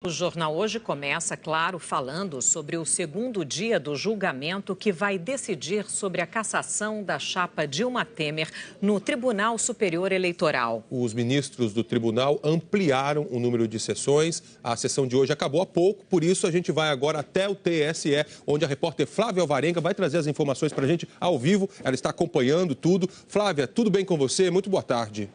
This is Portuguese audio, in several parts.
O Jornal Hoje começa, claro, falando sobre o segundo dia do julgamento que vai decidir sobre a cassação da chapa Dilma Temer no Tribunal Superior Eleitoral. Os ministros do tribunal ampliaram o número de sessões. A sessão de hoje acabou há pouco, por isso a gente vai agora até o TSE, onde a repórter Flávia Alvarenga vai trazer as informações para a gente ao vivo. Ela está acompanhando tudo. Flávia, tudo bem com você? Muito boa tarde.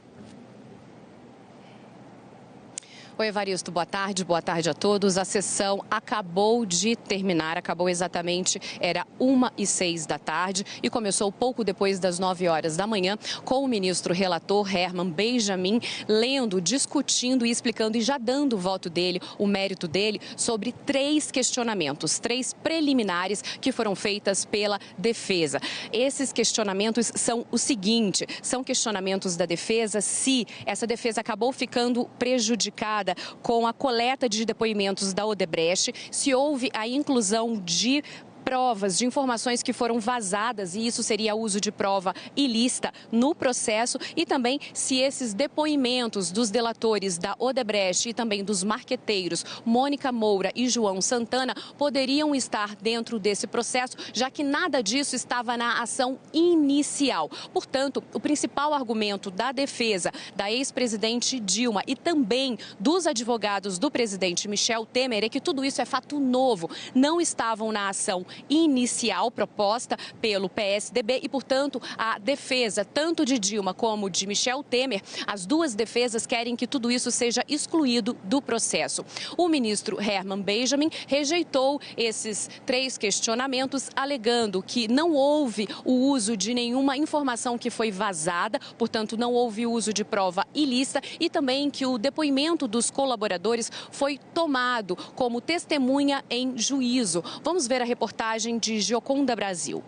Oi, Evaristo, boa tarde a todos. A sessão acabou de terminar, acabou exatamente, era 1h06 da tarde e começou pouco depois das 9 horas da manhã, com o ministro relator Herman Benjamin lendo, discutindo e explicando e já dando o voto dele, o mérito dele, sobre 3 questionamentos, 3 preliminares que foram feitas pela defesa. Esses questionamentos são o seguinte, são questionamentos da defesa se essa defesa acabou ficando prejudicada com a coleta de depoimentos da Odebrecht, se houve a inclusão de provas, de informações que foram vazadas e isso seria uso de prova ilícita no processo e também se esses depoimentos dos delatores da Odebrecht e também dos marqueteiros Mônica Moura e João Santana poderiam estar dentro desse processo, já que nada disso estava na ação inicial. Portanto, o principal argumento da defesa da ex-presidente Dilma e também dos advogados do presidente Michel Temer é que tudo isso é fato novo, não estavam na ação inicial proposta pelo PSDB e, portanto, a defesa, tanto de Dilma como de Michel Temer, as duas defesas querem que tudo isso seja excluído do processo. O ministro Herman Benjamin rejeitou esses 3 questionamentos, alegando que não houve o uso de nenhuma informação que foi vazada, portanto, não houve uso de prova ilícita e também que o depoimento dos colaboradores foi tomado como testemunha em juízo. Vamos ver a reportagem de Gioconda Brasil.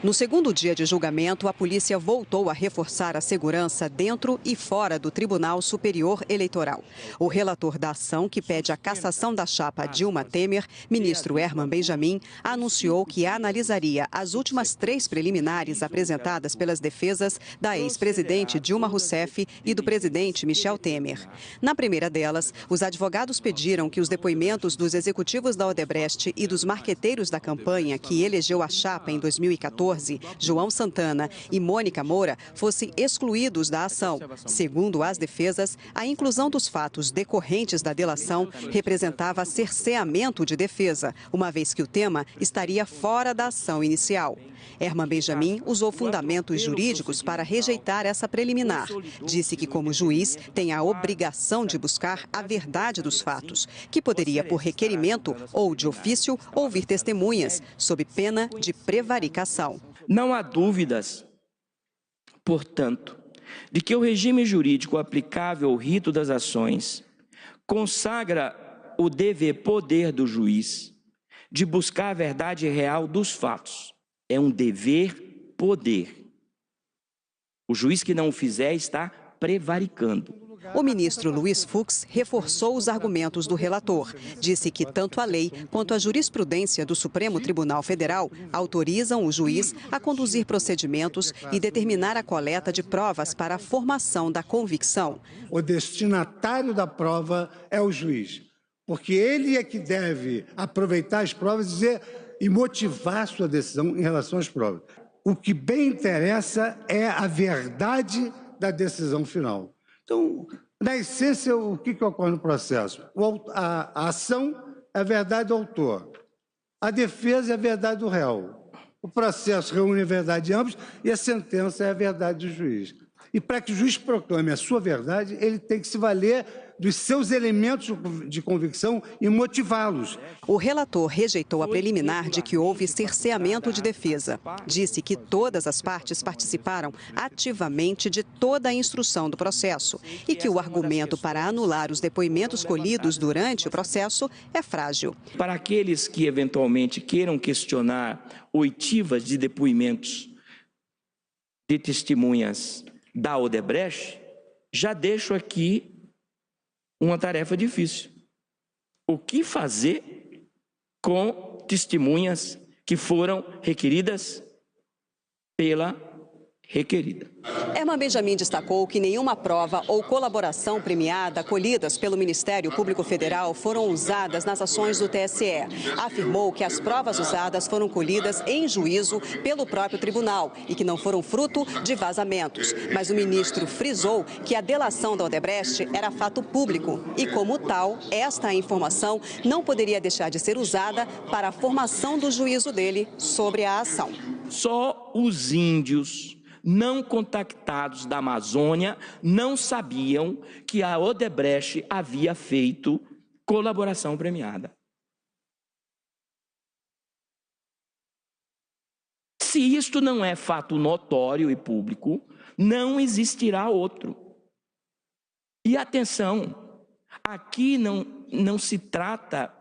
No segundo dia de julgamento, a polícia voltou a reforçar a segurança dentro e fora do Tribunal Superior Eleitoral. O relator da ação, que pede a cassação da chapa Dilma Temer, ministro Herman Benjamin, anunciou que analisaria as últimas 3 preliminares apresentadas pelas defesas da ex-presidente Dilma Rousseff e do presidente Michel Temer. Na primeira delas, os advogados pediram que os depoimentos dos executivos da Odebrecht e dos marqueteiros da campanha que elegeu a chapa em 2014, João Santana e Mônica Moura, fossem excluídos da ação. Segundo as defesas, a inclusão dos fatos decorrentes da delação representava cerceamento de defesa, uma vez que o tema estaria fora da ação inicial. Herman Benjamin usou fundamentos jurídicos para rejeitar essa preliminar. Disse que, como juiz, tem a obrigação de buscar a verdade dos fatos, que poderia, por requerimento ou de ofício, ouvir testemunhas, sob pena de prevaricação. Não há dúvidas, portanto, de que o regime jurídico aplicável ao rito das ações consagra o dever-poder do juiz de buscar a verdade real dos fatos. É um dever-poder. O juiz que não o fizer está prevaricando. O ministro Luiz Fux reforçou os argumentos do relator. Disse que tanto a lei quanto a jurisprudência do Supremo Tribunal Federal autorizam o juiz a conduzir procedimentos e determinar a coleta de provas para a formação da convicção. O destinatário da prova é o juiz, porque ele é que deve aproveitar as provas e motivar sua decisão em relação às provas. O que bem interessa é a verdade da decisão final. Então, na essência, o que ocorre no processo? A ação é a verdade do autor, a defesa é a verdade do réu, o processo reúne a verdade de ambos e a sentença é a verdade do juiz. E para que o juiz proclame a sua verdade, ele tem que se valer dos seus elementos de convicção e motivá-los. O relator rejeitou a preliminar de que houve cerceamento de defesa. Disse que todas as partes participaram ativamente de toda a instrução do processo e que o argumento para anular os depoimentos colhidos durante o processo é frágil. Para aqueles que eventualmente queiram questionar oitivas de depoimentos de testemunhas da Odebrecht, já deixo aqui uma tarefa difícil. O que fazer com testemunhas que foram requeridas pela requerida. Herman Benjamin destacou que nenhuma prova ou colaboração premiada colhidas pelo Ministério Público Federal foram usadas nas ações do TSE. Afirmou que as provas usadas foram colhidas em juízo pelo próprio tribunal e que não foram fruto de vazamentos. Mas o ministro frisou que a delação da Odebrecht era fato público e, como tal, esta informação não poderia deixar de ser usada para a formação do juízo dele sobre a ação. Só os índios não contactados da Amazônia não sabiam que a Odebrecht havia feito colaboração premiada. Se isto não é fato notório e público, não existirá outro. E atenção, aqui não se trata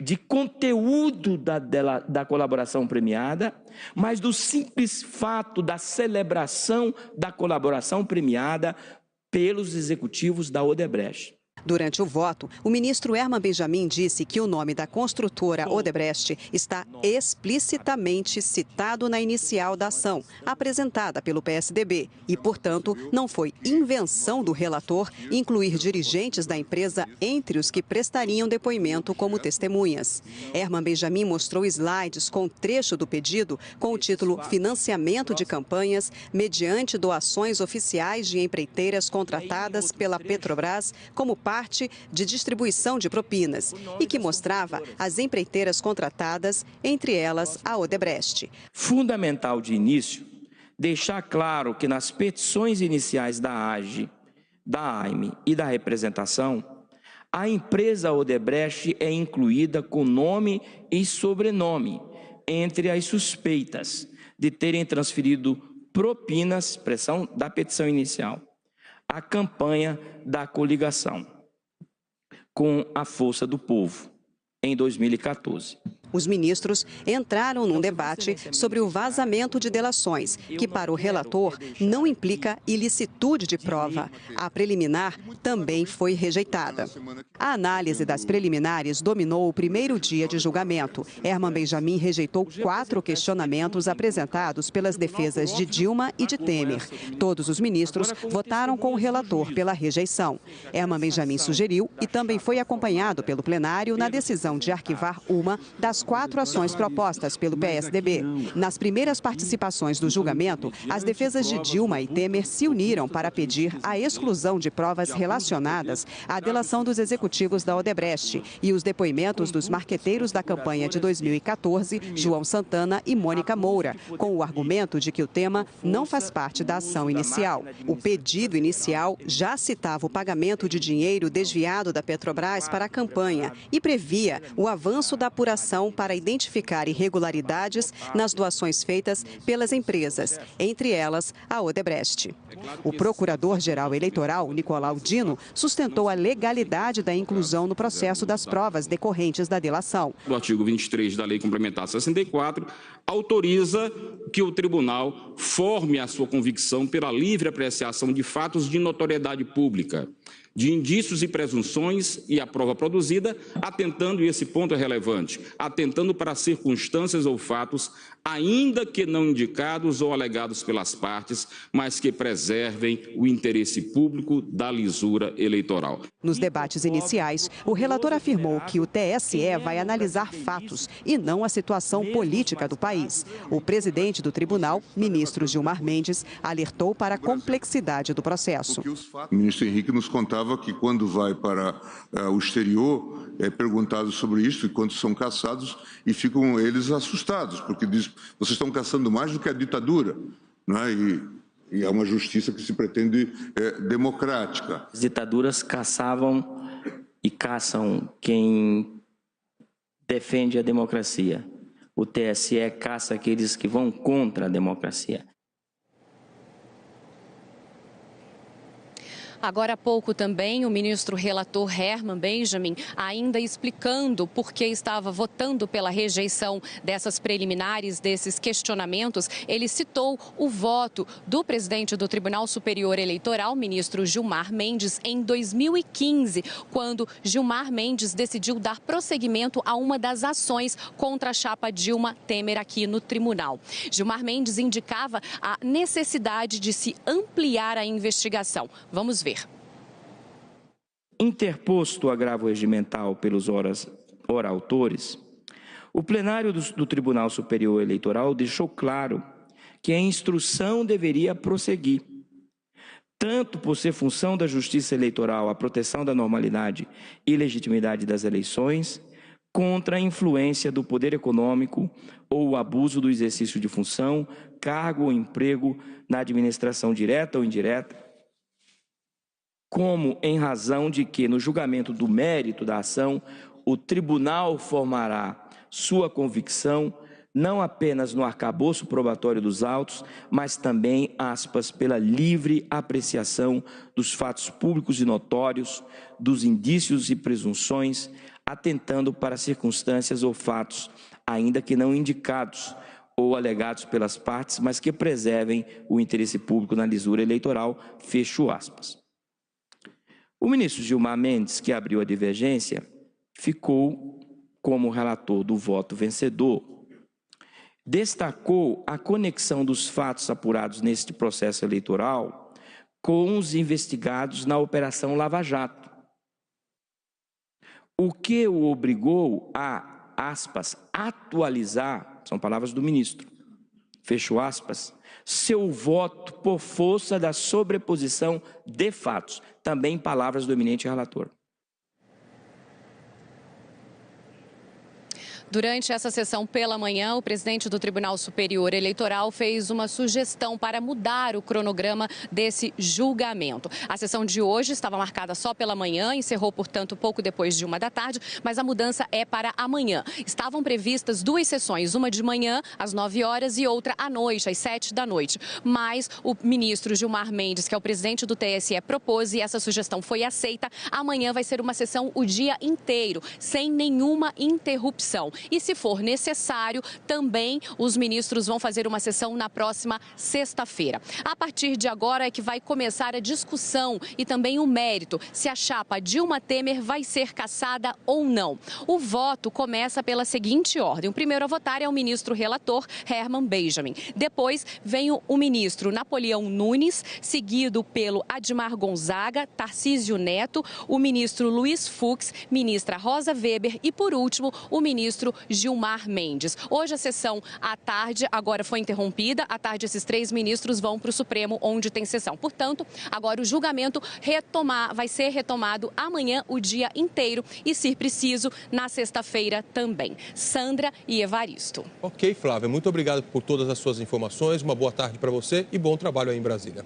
de conteúdo da colaboração premiada, mas do simples fato da celebração da colaboração premiada pelos executivos da Odebrecht. Durante o voto, o ministro Herman Benjamin disse que o nome da construtora Odebrecht está explicitamente citado na inicial da ação, apresentada pelo PSDB, e, portanto, não foi invenção do relator incluir dirigentes da empresa entre os que prestariam depoimento como testemunhas. Herman Benjamin mostrou slides com trecho do pedido com o título Financiamento de campanhas mediante doações oficiais de empreiteiras contratadas pela Petrobras como parte de distribuição de propinas e que mostrava as empreiteiras contratadas, entre elas a Odebrecht. Fundamental de início, deixar claro que nas petições iniciais da AGE, da AIME e da representação, a empresa Odebrecht é incluída com nome e sobrenome entre as suspeitas de terem transferido propinas, expressão da petição inicial, à campanha da coligação com a Força do Povo, em 2014. Os ministros entraram num debate sobre o vazamento de delações, que para o relator não implica ilicitude de prova. A preliminar também foi rejeitada. A análise das preliminares dominou o primeiro dia de julgamento. Herman Benjamin rejeitou 4 questionamentos apresentados pelas defesas de Dilma e de Temer. Todos os ministros votaram com o relator pela rejeição. Herman Benjamin sugeriu e também foi acompanhado pelo plenário na decisão de arquivar uma das 4 ações propostas pelo PSDB. Nas primeiras participações do julgamento, as defesas de Dilma e Temer se uniram para pedir a exclusão de provas relacionadas à delação dos executivos da Odebrecht e os depoimentos dos marqueteiros da campanha de 2014, João Santana e Mônica Moura, com o argumento de que o tema não faz parte da ação inicial. O pedido inicial já citava o pagamento de dinheiro desviado da Petrobras para a campanha e previa o avanço da apuração para identificar irregularidades nas doações feitas pelas empresas, entre elas a Odebrecht. O procurador-geral eleitoral, Nicolau Dino, sustentou a legalidade da inclusão no processo das provas decorrentes da delação. O artigo 23 da Lei Complementar 64 autoriza que o tribunal forme a sua convicção pela livre apreciação de fatos de notoriedade pública, de indícios e presunções e a prova produzida, atentando, e esse ponto é relevante, atentando para circunstâncias ou fatos, ainda que não indicados ou alegados pelas partes, mas que preservem o interesse público da lisura eleitoral. Nos debates iniciais, o relator afirmou que o TSE vai analisar fatos e não a situação política do país. O presidente do tribunal, ministro Gilmar Mendes, alertou para a complexidade do processo. O ministro Henrique nos contava que quando vai para o exterior, é perguntado sobre isso e quando são caçados e ficam eles assustados, porque diz, vocês estão caçando mais do que a ditadura, não é? E é uma justiça que se pretende democrática. As ditaduras caçavam e caçam quem defende a democracia. O TSE caça aqueles que vão contra a democracia. Agora há pouco também o ministro relator Herman Benjamin, ainda explicando por que estava votando pela rejeição dessas preliminares, desses questionamentos, ele citou o voto do presidente do Tribunal Superior Eleitoral, ministro Gilmar Mendes, em 2015, quando Gilmar Mendes decidiu dar prosseguimento a uma das ações contra a chapa Dilma Temer aqui no tribunal. Gilmar Mendes indicava a necessidade de se ampliar a investigação. Vamos ver. Interposto o agravo regimental pelos ora autores, o plenário do Tribunal Superior Eleitoral deixou claro que a instrução deveria prosseguir, tanto por ser função da Justiça Eleitoral a proteção da normalidade e legitimidade das eleições, contra a influência do poder econômico ou o abuso do exercício de função, cargo ou emprego na administração direta ou indireta, como em razão de que, no julgamento do mérito da ação, o tribunal formará sua convicção não apenas no arcabouço probatório dos autos, mas também, aspas, pela livre apreciação dos fatos públicos e notórios, dos indícios e presunções, atentando para circunstâncias ou fatos, ainda que não indicados ou alegados pelas partes, mas que preservem o interesse público na lisura eleitoral, fecho aspas. O ministro Gilmar Mendes, que abriu a divergência, ficou como relator do voto vencedor. Destacou a conexão dos fatos apurados neste processo eleitoral com os investigados na Operação Lava Jato, o que o obrigou a, aspas, atualizar, são palavras do ministro, fecho aspas, seu voto por força da sobreposição de fatos, também palavras do eminente relator. Durante essa sessão pela manhã, o presidente do Tribunal Superior Eleitoral fez uma sugestão para mudar o cronograma desse julgamento. A sessão de hoje estava marcada só pela manhã, encerrou, portanto, pouco depois de 13h, mas a mudança é para amanhã. Estavam previstas 2 sessões, uma de manhã, às 9 horas, e outra à noite, às 7 da noite. Mas o ministro Gilmar Mendes, que é o presidente do TSE, propôs e essa sugestão foi aceita. Amanhã vai ser uma sessão o dia inteiro, sem nenhuma interrupção. E, se for necessário, também os ministros vão fazer uma sessão na próxima sexta-feira. A partir de agora é que vai começar a discussão e também o mérito, se a chapa Dilma Temer vai ser cassada ou não. O voto começa pela seguinte ordem. O primeiro a votar é o ministro relator, Herman Benjamin. Depois vem o ministro Napoleão Nunes, seguido pelo Admar Gonzaga, Tarcísio Neto, o ministro Luiz Fux, ministra Rosa Weber e, por último, o ministro Gilmar Mendes. Hoje a sessão à tarde agora foi interrompida. À tarde esses 3 ministros vão para o Supremo, onde tem sessão. Portanto, agora o julgamento vai ser retomado amanhã o dia inteiro e, se preciso, na sexta-feira também. Sandra e Evaristo. Ok, Flávia. Muito obrigado por todas as suas informações. Uma boa tarde para você e bom trabalho aí em Brasília.